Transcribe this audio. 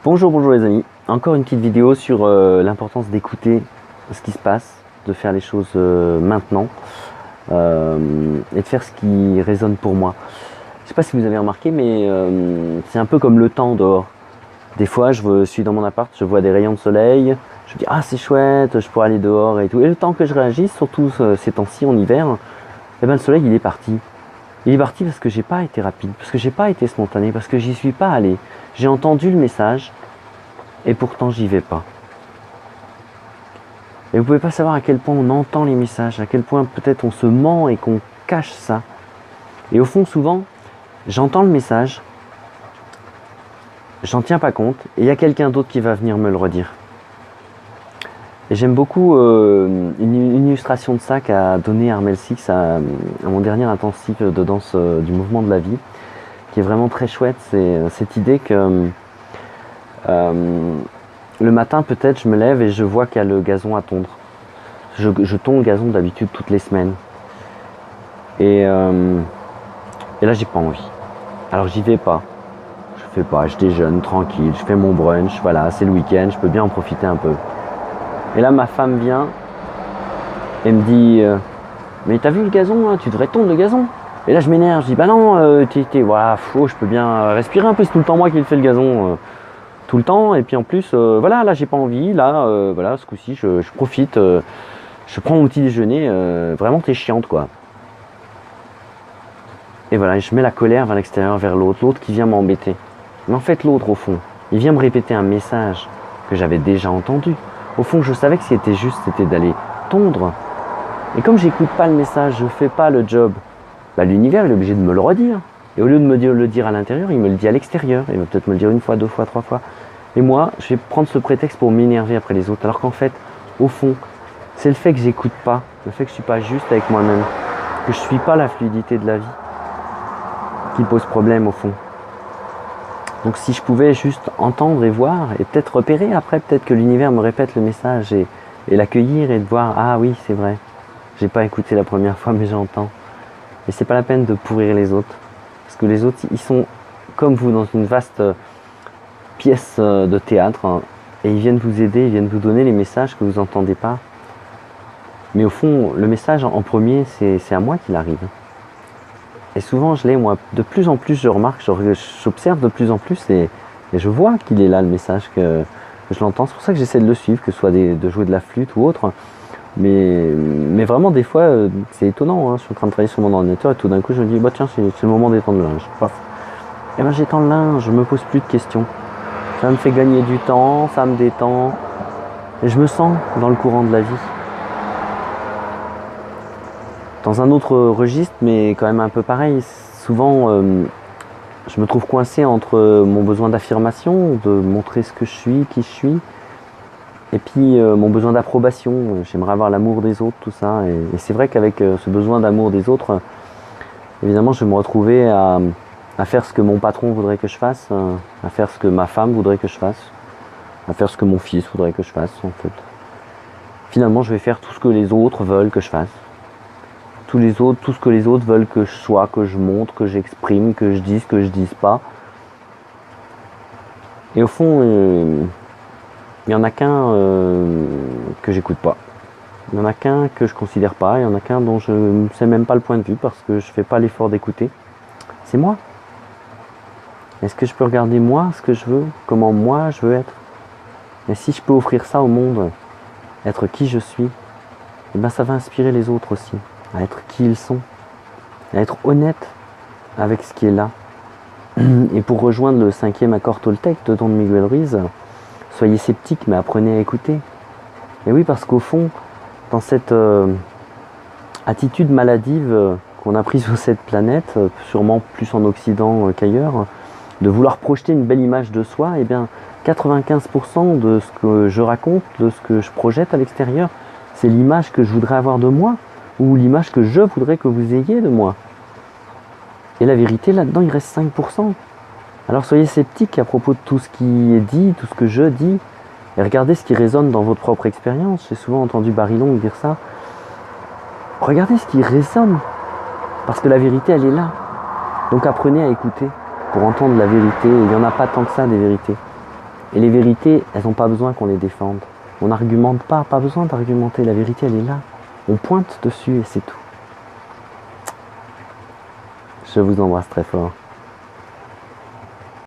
Bonjour les amis, encore une petite vidéo sur l'importance d'écouter ce qui se passe, de faire les choses maintenant et de faire ce qui résonne pour moi. Je sais pas si vous avez remarqué, mais c'est un peu comme le temps dehors. Des fois je suis dans mon appart, je vois des rayons de soleil, je me dis ah c'est chouette, je pourrais aller dehors et tout. Et le temps que je réagisse, surtout ces temps-ci en hiver, eh ben, le soleil il est parti. Il est parti parce que j'ai pas été rapide, parce que j'ai pas été spontané, parce que j'y suis pas allé. J'ai entendu le message, et pourtant j'y vais pas. Et vous pouvez pas savoir à quel point on entend les messages, à quel point peut-être on se ment et qu'on cache ça. Et au fond, souvent, j'entends le message, j'en tiens pas compte, et il y a quelqu'un d'autre qui va venir me le redire. Et j'aime beaucoup une illustration de ça qu'a donné Armel Six à mon dernier intensif de danse du mouvement de la vie, qui est vraiment très chouette. C'est cette idée que le matin, peut-être, je me lève et je vois qu'il y a le gazon à tondre. Je tonds le gazon d'habitude toutes les semaines. Et là, j'ai pas envie. Alors, j'y vais pas. Je fais pas. Je déjeune tranquille. Je fais mon brunch. Voilà, c'est le week-end. Je peux bien en profiter un peu. Et là, ma femme vient et me dit mais t'as vu le gazon, hein, tu devrais tondre le gazon. Et là, je m'énerve. Je dis bah non, voilà, je peux bien respirer un peu. C'est tout le temps moi qui le fais le gazon. Tout le temps, et puis en plus voilà, là j'ai pas envie, là voilà, ce coup-ci je profite, je prends mon petit déjeuner, vraiment t'es chiante quoi. Et voilà, je mets la colère vers l'extérieur, vers l'autre qui vient m'embêter. Mais en fait l'autre au fond, il vient me répéter un message que j'avais déjà entendu. Au fond je savais que ce qui était juste c'était d'aller tondre. Et comme j'écoute pas le message, je fais pas le job, bah, l'univers il est obligé de me le redire. Et au lieu de me le dire à l'intérieur, il me le dit à l'extérieur. Il va peut-être me le dire une fois, deux fois, trois fois. Et moi, je vais prendre ce prétexte pour m'énerver après les autres. Alors qu'en fait, au fond, c'est le fait que j'écoute pas, le fait que je suis pas juste avec moi-même, que je suis pas la fluidité de la vie, qui pose problème au fond. Donc si je pouvais juste entendre et voir, et peut-être repérer après, peut-être que l'univers me répète le message et l'accueillir et de voir, ah oui, c'est vrai, j'ai pas écouté la première fois, mais j'entends. Et c'est pas la peine de pourrir les autres. Parce que les autres, ils sont comme vous dans une vaste pièce de théâtre, hein, et ils viennent vous aider, ils viennent vous donner les messages que vous n'entendez pas. Mais au fond, le message en premier, c'est à moi qu'il arrive. Et souvent, je l'ai, moi. De plus en plus, je remarque, j'observe de plus en plus et je vois qu'il est là, le message, que je l'entends. C'est pour ça que j'essaie de le suivre, que ce soit de jouer de la flûte ou autre. Mais vraiment, des fois, c'est étonnant. Hein. Je suis en train de travailler sur mon ordinateur et tout d'un coup, je me dis, bah tiens, c'est le moment d'étendre le linge. Paf. Et ben j'étends le linge, je me pose plus de questions. Ça me fait gagner du temps, ça me détend. Et je me sens dans le courant de la vie. Dans un autre registre, mais quand même un peu pareil. Souvent, je me trouve coincé entre mon besoin d'affirmation, de montrer ce que je suis, qui je suis, et puis mon besoin d'approbation. J'aimerais avoir l'amour des autres, tout ça. Et c'est vrai qu'avec ce besoin d'amour des autres, évidemment, je vais me retrouver à faire ce que mon patron voudrait que je fasse, à faire ce que ma femme voudrait que je fasse, à faire ce que mon fils voudrait que je fasse, en fait. Finalement, je vais faire tout ce que les autres veulent que je fasse. Tout ce que les autres veulent que je sois, que je montre, que j'exprime, que je dise pas. Et au fond, il n'y en a qu'un que j'écoute pas. Il n'y en a qu'un que je considère pas. Il y en a qu'un dont je ne sais même pas le point de vue parce que je fais pas l'effort d'écouter. C'est moi. Est-ce que je peux regarder moi ce que je veux, comment moi je veux être? Et si je peux offrir ça au monde, être qui je suis, eh ben ça va inspirer les autres aussi, à être qui ils sont, à être honnête avec ce qui est là. Et pour rejoindre le 5e accord Toltec de Don Miguel Ruiz, soyez sceptiques mais apprenez à écouter. Et oui, parce qu'au fond, dans cette attitude maladive qu'on a prise sur cette planète, sûrement plus en Occident qu'ailleurs, de vouloir projeter une belle image de soi, eh bien 95% de ce que je raconte, de ce que je projette à l'extérieur, c'est l'image que je voudrais avoir de moi, ou l'image que je voudrais que vous ayez de moi. Et la vérité, là-dedans, il reste 5%. Alors soyez sceptiques à propos de tout ce qui est dit, tout ce que je dis, et regardez ce qui résonne dans votre propre expérience. J'ai souvent entendu Barry Long dire ça. Regardez ce qui résonne, parce que la vérité, elle est là. Donc apprenez à écouter pour entendre la vérité. Il n'y en a pas tant que ça, des vérités. Et les vérités, elles n'ont pas besoin qu'on les défende. On n'argumente pas besoin d'argumenter. La vérité, elle est là. On pointe dessus et c'est tout. Je vous embrasse très fort.